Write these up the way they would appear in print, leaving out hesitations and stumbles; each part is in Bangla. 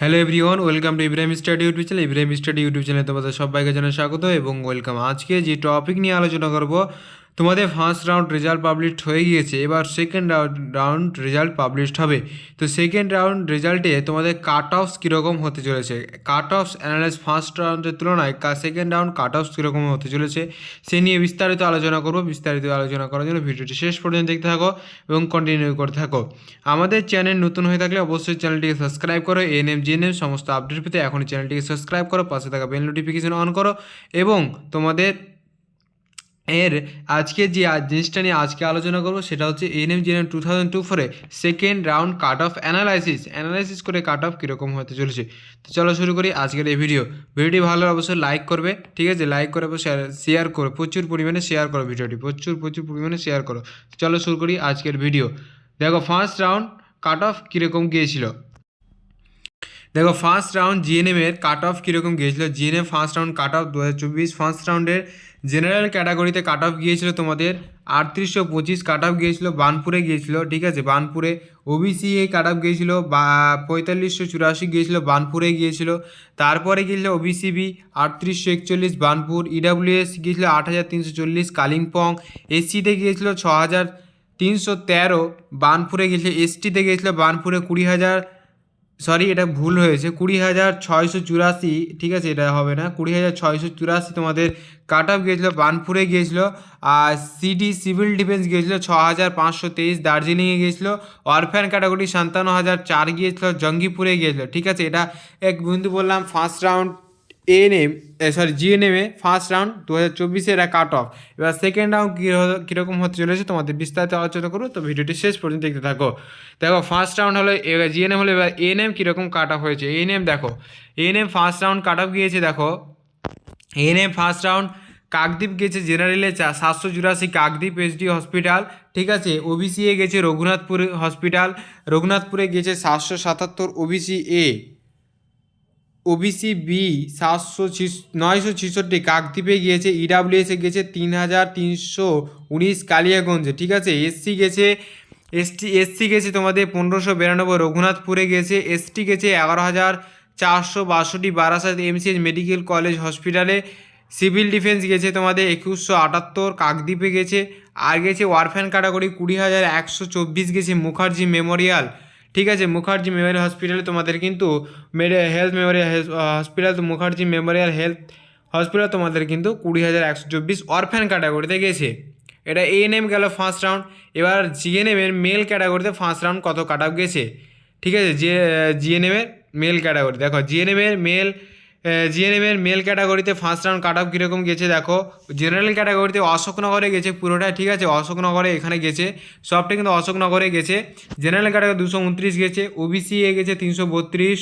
Hello everyone, welcome to Ibrahim study YouTube channel. Ibrahim study YouTube চ্যানেলে তোমাদের সবাইকে জানাই স্বাগত এবং ওয়েলকাম। আজকে যে টপিক নিয়ে আলোচনা করব, তোমাদের ফার্স্ট রাউন্ড রেজাল্ট পাবলিশড হয়ে গিয়েছে, এবার সেকেন্ড রাউন্ড রেজাল্ট পাবলিশড হবে। তো সেকেন্ড রাউন্ড রেজাল্টে তোমাদের কাট অফস কীরকম হতে চলেছে, কাট অফস অ্যানালাইজ ফার্স্ট রাউন্ডের তুলনায় সেকেন্ড রাউন্ড কাট অফস কীরকম হতে চলেছে সে নিয়ে বিস্তারিত আলোচনা করব। বিস্তারিত আলোচনা করার জন্য ভিডিওটি শেষ পর্যন্ত দেখতে থাকো এবং কন্টিনিউ করতে থাকো। আমাদের চ্যানেল নতুন হয়ে থাকলে অবশ্যই চ্যানেলটিকে সাবস্ক্রাইব করো। এএনএম জিএনএম সমস্ত আপডেট পেতে এখনই চ্যানেলটিকে সাবস্ক্রাইব করো, পাশে থাকা বেল নোটিফিকেশন অন করো এবং তোমাদের আজকে যে জিনিসটা নিয়ে আজকে আলোচনা করবো সেটা হচ্ছে ANM GNM 2024 second round cut off analysis করে কাট অফ কীরকম হতে চলেছে। তো চলো শুরু করি আজকের এই ভিডিওটি ভালো অবশ্যই লাইক করবে, ঠিক আছে? লাইক করে শেয়ার করো, প্রচুর পরিমাণে শেয়ার করো, ভিডিওটি প্রচুর পরিমাণে শেয়ার করো। চলো শুরু করি আজকের ভিডিও। দেখো ফার্স্ট রাউন্ড কাট অফ কীরকম গিয়েছিল। দেখো ফার্স্ট রাউন্ড জিএনএমের কাট অফ কীরকম গিয়েছিল। GNM first round cut of 2024 first রাউন্ডের জেনারেল ক্যাটাগরিতে কাট অফ গিয়েছিল তোমাদের 3825 কাট অফ গিয়েছিল, বার্নপুরে গিয়েছিল, ঠিক আছে? বার্নপুরে ওবিসি এই কাট অফ গিয়েছিল 4584 গিয়েছিল, বার্নপুরে গিয়েছিল। তারপরে গিয়েছিল ওবিসি বি 3841 বার্নপুর, ইডাব্লিউএস গিয়েছিল 8340 কালিম্পং, এসসিতে গিয়েছিল 6313 বার্নপুরে গিয়েছিল, এসটিতে গিয়েছিল বার্নপুরে 20,000, সরি এটা ভুল হয়েছে, 20,684, ঠিক আছে? এটা হবে না, 20,684 তোমাদের কাট অফ গিয়েছিলো, বার্নপুরে গিয়েছিলো। আর সিভিল ডিফেন্স গিয়েছিলো 6,523 দার্জিলিংয়ে গিয়েছিলো। অরফ্যান ক্যাটাগরি 57,004 গিয়েছিলো, জঙ্গিপুরে গিয়েছিলো, ঠিক আছে? এটা এক বিন্দু বললাম ফার্স্ট রাউন্ড জিএনএমে ফার্স্ট রাউন্ড 2024 এরা কাট অফ। এবার সেকেন্ড রাউন্ড কীরকম হতে চলেছে তোমাদের বিস্তারিত আলোচনা করবো, তো ভিডিওটি শেষ পর্যন্ত দেখতে থাকো। দেখো ফার্স্ট রাউন্ড হলো এবার জিএনএম হলো, এবার এএনএম কীরকম কাট অফ হয়েছে। এএনএম দেখো, ANM first round cut of গিয়েছে। দেখো এএনএম ফার্স্ট রাউন্ড কাকদ্বীপ গেছে জেনারেলে 784 কাকদ্বীপ এসডি হসপিটাল, ঠিক আছে? ওবিসি এ গেছে রঘুনাথপুর হসপিটাল, রঘুনাথপুরে গেছে 777 ওবিসি এ, ওবিসি বি 966 কাকদ্বীপে গিয়েছে, ইডাব্লিউএসে গেছে 3,319 কালিয়াগঞ্জে, ঠিক আছে? এসসি গেছে তোমাদের 1592 রঘুনাথপুরে গেছে, এসটি গেছে 11,462 বারাসাত এমসিএইচ মেডিকেল কলেজ হসপিটালে, সিভিল ডিফেন্স গেছে তোমাদের 2178 কাকদ্বীপে গেছে। আর গেছে ওয়ারফ্যান ক্যাটাগরি 20,124 গেছে মুখার্জি মেমোরিয়াল, ঠিক আছে? মুখার্জি মেমোরিয়াল হসপিটালে তোমাদের কিন্তু হেলথ মেমোরিয়াল হসপিটাল, তো মুখার্জি মেমোরিয়াল হেলথ হসপিটাল তোমাদের কিন্তু 20,124 অরফ্যান ক্যাটাগরিতে গেছে। এটা এএনএম গেল ফার্স্ট রাউন্ড। এবার জিএনএমের মেল ক্যাটাগরিতে ফার্স্ট রাউন্ড কত কাট অফ গেছে, ঠিক আছে? জিএনএমের মেল ক্যাটাগরি দেখো, জিএনএমের মেল ক্যাটাগরিতে ফার্স্ট রাউন্ড কাট অফ কীরকম গেছে। দেখো জেনারেল ক্যাটাগরিতে অশোকনগরে গেছে পুরোটা, ঠিক আছে? অশোকনগরে এখানে গেছে, সবটা কিন্তু অশোকনগরে গেছে। জেনারেল ক্যাটাগরি 229 গেছে, ওবিসি এ গেছে 332,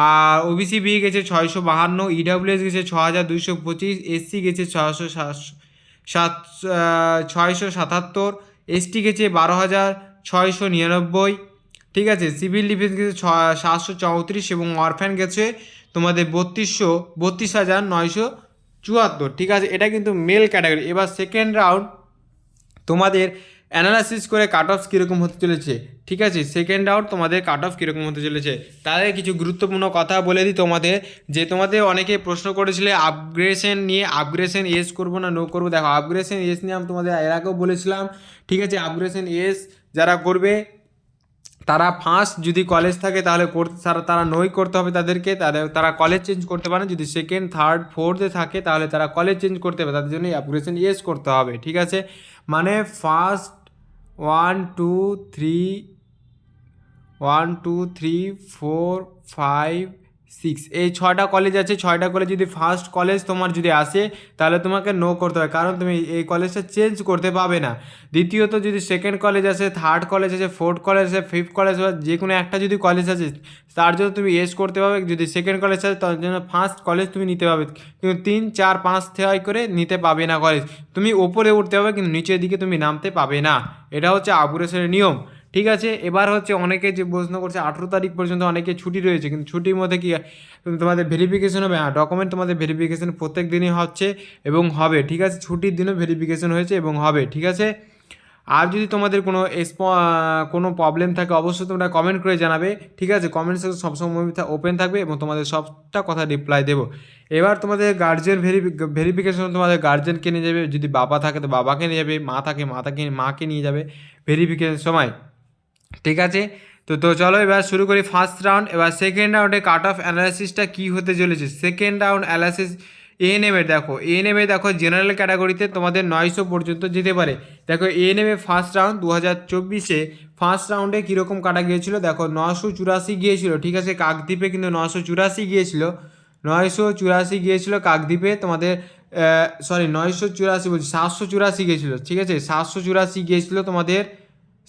আর ওবিসি বি গেছে 652, ইডাব্লিউএস গেছে 6,225, এসসি গেছে 677, এসটি গেছে 12,699, ঠিক আছে? সিভিল ডিফেন্স গেছে 734 এবং অরফ্যান গেছে তোমাদের 32,974, ঠিক আছে? এটা কিন্তু মেল ক্যাটাগরি। এবার সেকেন্ড রাউন্ড তোমাদের অ্যানালাইসিস করে কাট অফ কীরকম হতে চলেছে, ঠিক আছে? সেকেন্ড রাউন্ড তোমাদের কাট অফ কীরকম হতে চলেছে তাদের কিছু গুরুত্বপূর্ণ কথা বলে দিই তোমাদের, যে তোমাদের অনেকে প্রশ্ন করেছিলে আপগ্রেশন নিয়ে, আপগ্রেশন এস করবো না নো করবো। দেখো আপগ্রেশন এস নিয়ে আমি তোমাদের এর আগেও বলেছিলাম, ঠিক আছে? আপগ্রেশন এস যারা করবে তারা ফার্স্ট যদি কলেজ থাকে তাহলে তারা নই করতে হবে তাদেরকে, তারা কলেজ চেঞ্জ করতে পারে। যদি সেকেন্ড থার্ড ফোর্থে থাকে তাহলে তারা কলেজ চেঞ্জ করতে হবে, তাদের জন্য আপগ্রেশন ইয়েস করতে হবে, ঠিক আছে? মানে ফার্স্ট 1 2 3 4 5 6 এই 6টা কলেজ আছে, 6টা কলেজ যদি ফার্স্ট কলেজ তোমার যদি আসে তাহলে তোমাকে নো করতে হবে, কারণ তুমি এই কলেজটা চেঞ্জ করতে পাবে না। দ্বিতীয়ত যদি সেকেন্ড কলেজ আসে, থার্ড কলেজ আছে, ফোর্থ কলেজ আছে, ফিফথ কলেজ আছে, যে কোনো একটা যদি কলেজ আছে তার জন্য তুমি এস করতে পারবে। যদি সেকেন্ড কলেজ আছে তার জন্য ফার্স্ট কলেজ তুমি নিতে পারবে, কিন্তু 3 4 5 থেকে করে নিতে পাবে না কলেজ। তুমি ওপরে উঠতে হবে কিন্তু নিচের দিকে তুমি নামতে পাবে না, এটা হচ্ছে আপগ্রেশনের নিয়ম, ঠিক আছে? এবার হচ্ছে অনেকে যে প্রশ্ন করছে 18 তারিখ পর্যন্ত অনেকে ছুটি রয়েছে, কিন্তু ছুটির মধ্যে কি তোমাদের ভেরিফিকেশন হবে? হ্যাঁ, ডকুমেন্ট তোমাদের ভেরিফিকেশন প্রত্যেক দিনই হচ্ছে এবং হবে, ঠিক আছে? ছুটির দিনও ভেরিফিকেশন হয়েছে এবং হবে, ঠিক আছে? আর যদি তোমাদের কোনো প্রবলেম থাকে অবশ্যই তোমরা কমেন্ট করে জানাবে, ঠিক আছে? কমেন্ট সেকশন সবসময় ওপেন থাকবে এবং তোমাদের সবটা কথা রিপ্লাই দেবো। এবার তোমাদের গার্জিয়ান ভেরিফিকেশন তোমাদের গার্জিয়ানকে নিয়ে যাবে, যদি বাবা থাকে তো বাবাকে নিয়ে যাবে, মা থাকে মাকে নিয়ে যাবে ভেরিফিকেশন সময়, ঠিক আছে? তো চলো এবার শুরু করি ফার্স্ট রাউন্ড। এবার সেকেন্ড রাউন্ডে কাট অফ অ্যানালাইসিসটা কী হতে চলেছে। সেকেন্ড রাউন্ড অ্যানালাইসিস এএনএমে দেখো জেনারেল ক্যাটাগরিতে তোমাদের 900 পর্যন্ত যেতে পারে। দেখো এএনএমে ফার্স্ট রাউন্ড 2024-এ ফার্স্ট রাউন্ডে কীরকম কাটা গিয়েছিল, দেখো 984 গিয়েছিল, ঠিক আছে? কাকদ্বীপে কিন্তু 984 গিয়েছিল, 984 গিয়েছিল কাকদ্বীপে তোমাদের, 984 বলছি, 784 গিয়েছিল, ঠিক আছে? 784 গিয়েছিল তোমাদের,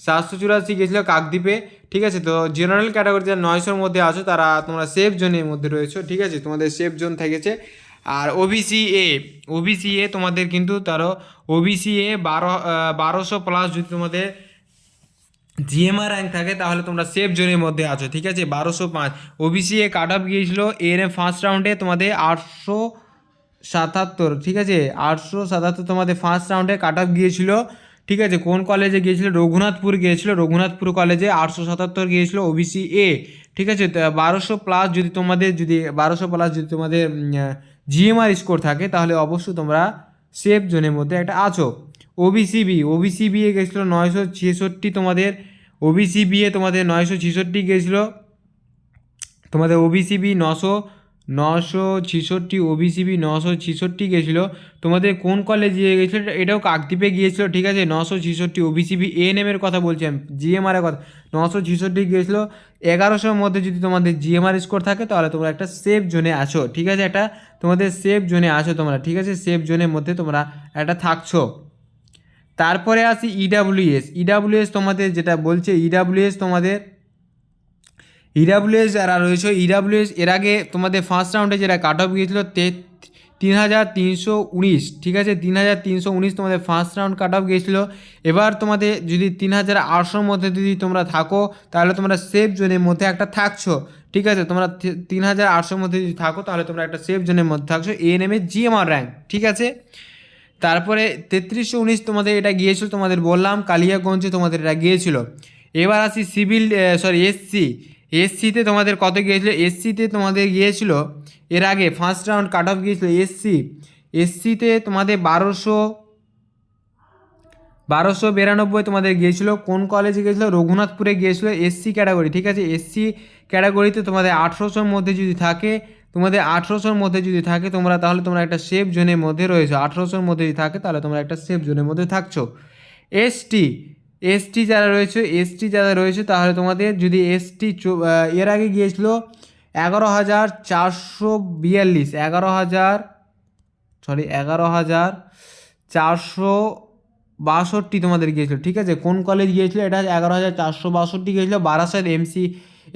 784 গিয়েছিল কাকদ্বীপে, ঠিক আছে? তো জেনারেল ক্যাটাগরি যারা 900-র মধ্যে আছো তারা তোমরা সেফ জোনের মধ্যে রয়েছো, ঠিক আছে? তোমাদের সেফ জোন থেকেছে। আর ওবিসি এ তোমাদের কিন্তু তারও ওবিসি এ 1200 প্লাস যদি তোমাদের জিএমআর র্যাঙ্ক থাকে তাহলে তোমরা সেফ জোনের মধ্যে আছো, ঠিক আছে? 1205 ওবিসি এ কাট অফ গিয়েছিল এএনএম ফার্স্ট রাউন্ডে তোমাদের 877, ঠিক আছে? 877 তোমাদের ফার্স্ট রাউন্ডে কাট অফ গিয়েছিল, ঠিক আছে? কোন কলেজে গিয়েছিল? রঘুনাথপুর কলেজে 877 গিয়েছিল ওবিসি এ, ঠিক আছে? 1200 প্লাস যদি তোমাদের 1200 প্লাস যদি তোমাদের জিএমআর স্কোর থাকে তাহলে অবশ্যই তোমরা সেফ জোনের মধ্যে একটা আছো। ওবিসি বি এ গেছিলো 966 তোমাদের, ওবিসি বি এ তোমাদের 966 গিয়েছিলো তোমাদের, ওবিসি বি 966, ওবিসি বি 966 গিয়েছিলো তোমাদের। কোন কলেজে গিয়েছিলো? এটাও কাকদ্বীপে গিয়েছিলো, ঠিক আছে? 966 ওবিসি বি এএনএমের কথা বলছি আমি, জিএমআরের কথা 966 গিয়েছিলো। 1100-র মধ্যে যদি তোমাদের জিএমআর স্কোর থাকে তাহলে তোমরা একটা সেফ জোনে আছো, ঠিক আছে? একটা তোমাদের সেফ জোনে আছো তোমরা, ঠিক আছে? সেফ জোনের মধ্যে তোমরা একটা থাকছো। তারপরে আসি ইডাব্লিউএস তোমাদের যেটা বলছে, ইডাব্লিউএস যারা রয়েছে, ইডাব্লিউএস এর আগে তোমাদের ফার্স্ট রাউন্ডে যেটা কাট অফ গিয়েছিল 3319, ঠিক আছে? 3319 তোমাদের ফার্স্ট রাউন্ড কাট অফ গিয়েছিলো। এবার তোমাদের যদি 3800-র মধ্যে যদি তোমরা থাকো তাহলে তোমরা সেফ জোনের মধ্যে একটা থাকছো, ঠিক আছে? তোমরা 3800-র মধ্যে যদি থাকো তাহলে তোমরা একটা সেফ জোনের মধ্যে থাকছো এএনএমের জিএমআর র্যাঙ্ক, ঠিক আছে? তারপরে 3319 তোমাদের এটা গিয়েছিল, তোমাদের বললাম কালিয়াগঞ্জে তোমাদের এটা গিয়েছিল। এবার আসি এসসিতে তোমাদের কত গিয়েছিল? এসসিতে তোমাদের গিয়েছিল এর আগে ফার্স্ট রাউন্ড কাট অফ গিয়েছিল এসসিতে তোমাদের 1292 তোমাদের গিয়েছিল। কোন কলেজে গিয়েছিল? রঘুনাথপুরে গিয়েছিল এসসি ক্যাটাগরি, ঠিক আছে? এসসি ক্যাটাগরিতে তোমাদের 1800-র মধ্যে যদি থাকে, তোমরা তাহলে তোমরা একটা সেফ জোনের মধ্যে রয়েছো। 1800-র মধ্যে যদি থাকে তাহলে তোমরা একটা সেফ জোনের মধ্যে থাকছো। এসটি যারা রয়েছে তাহলে তোমাদের যদি এর আগে গিয়েছিল 11,462 তোমাদের গিয়েছিল, ঠিক আছে? কোন কলেজ গিয়েছিল? এটা 11,462 গিয়েছিল, বারাসাত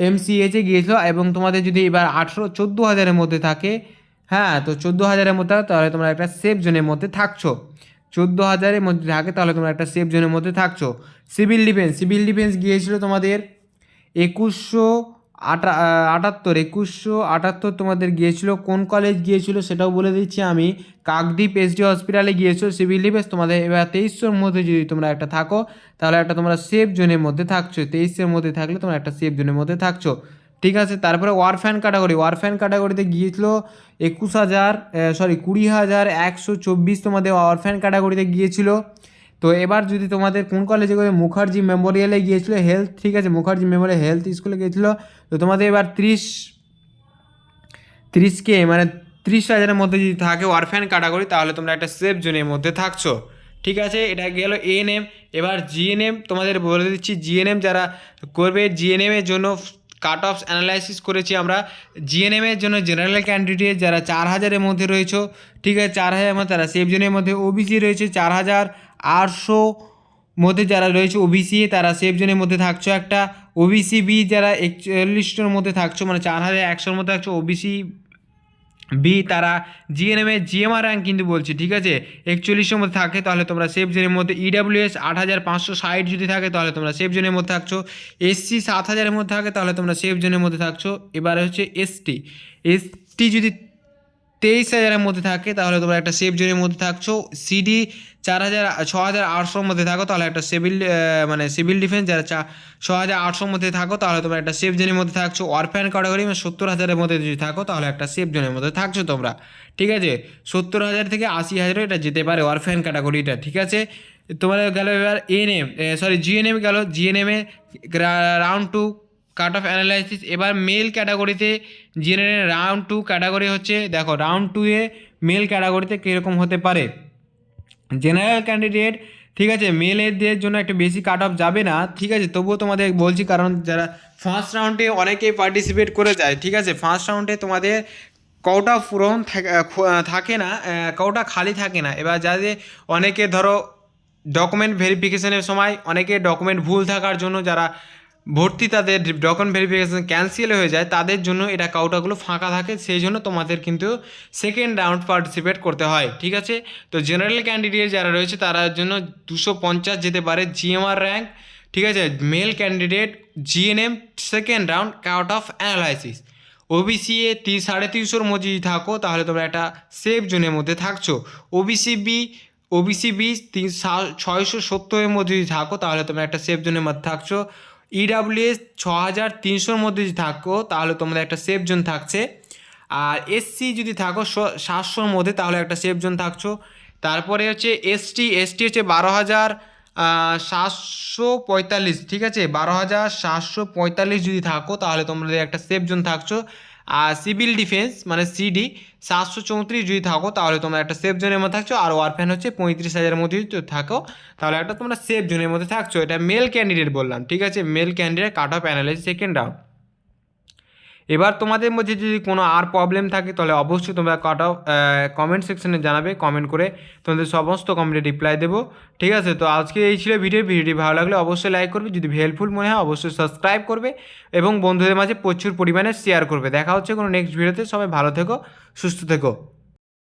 এমসিএচে গিয়েছিল। এবং তোমাদের যদি এবার 14,000-এর মধ্যে থাকে, হ্যাঁ, তো 14,000-এর মধ্যে তাহলে তোমরা একটা সেফ জোনের মধ্যে থাকছো। 14,000-এর মধ্যে থাকে তাহলে তোমরা একটা সেফ জোনের মধ্যে থাকছো। সিভিল ডিফেন্স গিয়েছিল তোমাদের 2178 তোমাদের গিয়েছিল। কোন কলেজ গিয়েছিল সেটাও বলে দিচ্ছি আমি, কাকদ্বীপ এসডি হসপিটালে গিয়েছিল সিভিল ডিফেন্স তোমাদের। এবার 2300-র মধ্যে যদি তোমরা একটা থাকো তাহলে একটা তোমরা সেফ জোনের মধ্যে থাকছো। 2300-এর মধ্যে থাকলে তোমরা একটা সেফ জোনের মধ্যে থাকছো, ঠিক আছে? তারপরে ওয়ারফ্যান ক্যাটাগরিতে গিয়েছিল 20,124 তোমাদের ওয়ারফ্যান ক্যাটাগরিতে গিয়েছিল। তো এবার যদি তোমাদের কোন কলেজে গিয়ে মুখার্জি মেমোরিয়ালে গিয়েছিল হেলথ, ঠিক আছে? মুখার্জি মেমোরিয়াল হেলথ স্কুলে গিয়েছিল। তো তোমাদের এবার 30K মানে 30,000-এর মধ্যে যদি থাকে ওয়ারফ্যান ক্যাটাগরি তাহলে তোমরা একটা সেফ জোনের মধ্যে থাকছো, ঠিক আছে? এটা গেল এএনএম। এবার জিএনএম তোমাদের বলে দিচ্ছি, জিএনএম যারা করবে, জিএনএমের জন্য কাট অফ অ্যানালাইসিস করেছি আমরা। জিএনএমের জন্য জেনারেল ক্যান্ডিডেট যারা 4000-এর মধ্যে রয়েছে, ঠিক আছে? 4000-এর মধ্যে তারা সেফ জোনের মধ্যে। ওবিসি রয়েছে 4800 মধ্যে যারা রয়েছে ওবিসি তারা সেফ জোনের মধ্যে থাকছো একটা। ওবিসি বি যারা 41-টার মধ্যে থাকছো, মানে 4100-এর মধ্যে থাকছো ওবিসি বি, তারা জিএমআর র্যাঙ্ক কিন্তু বলছি, ঠিক আছে? 41-এর মধ্যে থাকে তাহলে তোমরা সেফ জোনের মধ্যে। ইডাব্লিউএস 8560 যদি থাকে তাহলে তোমরা সেফ জোনের মধ্যে থাকছো। এসসি 7000-এর মধ্যে থাকে তাহলে তোমরা সেফ জোনের মধ্যে থাকছো। এবারে হচ্ছে এসটি যদি 23,000-এর মধ্যে থাকে তাহলে তোমরা একটা সেফ জোনের মধ্যে থাকছো। সিডি 6,800-র মধ্যে থাকো তাহলে একটা সিভিল ডিফেন্স, যারা 6,800-র মধ্যে থাকো তাহলে তোমরা একটা সেফ জোনের মধ্যে থাকছো। অরফ্যান ক্যাটাগরি 70,000-এর মধ্যে যদি থাকো তাহলে একটা সেফ জোনের মধ্যে থাকছো তোমরা, ঠিক আছে। 70,000 থেকে 80,000 এটা যেতে পারে অরফ্যান ক্যাটাগরিটা, ঠিক আছে। তোমাদের গেল এবার জিএনএম গেল। জিএনএমে রাউন্ড 2 কাট অফ অ্যানালাইসিস। এবার মেল ক্যাটাগরিতে জিএনএম রাউন্ড 2 ক্যাটাগরি হচ্ছে, দেখো রাউন্ড 2-এ মেল ক্যাটাগরিতে কীরকম হতে পারে। জেনারেল ক্যান্ডিডেট, ঠিক আছে, মেলেদের জন্য একটু বেশি কাট অফ যাবে না, ঠিক আছে, তবুও তোমাদের বলছি কারণ যারা ফার্স্ট রাউন্ডে অনেকেই পার্টিসিপেট করে যায়, ঠিক আছে। ফার্স্ট রাউন্ডে তোমাদের কওটা পূরণ থাকে না, কওটা খালি থাকে না। এবার যাদের অনেকে ধরো ডকুমেন্ট ভেরিফিকেশনের সময় অনেকে ডকুমেন্ট ভুল থাকার জন্য যারা ভর্তি তাদের ডকুমেন্ট ভেরিফিকেশন ক্যান্সেল হয়ে যায়, তাদের জন্য এটা কাউটাগুলো ফাঁকা থাকে, সেই জন্য তোমাদের কিন্তু সেকেন্ড রাউন্ড পার্টিসিপেট করতে হয়, ঠিক আছে। তো জেনারেল ক্যান্ডিডেট যারা রয়েছে তার জন্য 250 যেতে পারে জিএমআর র্যাঙ্ক, ঠিক আছে। Male candidate GNM second round cut off analysis. OBC এ 350-এর মধ্যে যদি থাকো তাহলে তোমরা একটা সেফ জোনের মধ্যে থাকছো। ওবিসি বি 670-এর মধ্যে যদি থাকো তাহলে তোমরা একটা সেফ জোনের মধ্যে থাকছো। ইডাব্লিউএস 6,300-র মধ্যে যদি থাকো তাহলে তোমাদের একটা সেফ জোন থাকছে। আর এসসি যদি থাকো 700-র মধ্যে তাহলে একটা সেফ জোন থাকছো। তারপরে হচ্ছে এসটি হচ্ছে 12,745, ঠিক আছে। 12,745 যদি থাকো তাহলে তোমাদের একটা সেফ জোন থাকছো। আর সিভিল ডিফেন্স সিডি 734 যদি থাকো তাহলে তোমরা একটা সেফ জোনের মধ্যে থাকছো। আর ওয়ারফ্যান হচ্ছে 35,000-এর মধ্যে যদি থাকো তাহলে একটা তোমরা সেফ জোনের মধ্যে থাকছো। এটা মেল ক্যান্ডিডেট বললাম, ঠিক আছে। মেল ক্যান্ডিডেট কাট অফ অ্যানালাইসিস সেকেন্ড রাউন্ড। এবার তোমাদের মধ্যে যদি কোনো আর প্রবলেম থাকে তাহলে অবশ্যই তোমরা কমেন্ট সেকশনে জানাবে, কমেন্ট করে তোমাদের সমস্ত কমেন্টে রিপ্লাই দেবো, ঠিক আছে। তো আজকে এই ছিল ভিডিওটি ভালো লাগলে অবশ্যই লাইক করবে, যদি হেল্পফুল মনে হয় অবশ্যই সাবস্ক্রাইব করবে এবং বন্ধুদের মাঝে প্রচুর পরিমাণে শেয়ার করবে। দেখা হচ্ছে কোনো নেক্সট ভিডিওতে। সবাই ভালো থেকো, সুস্থ থেকো।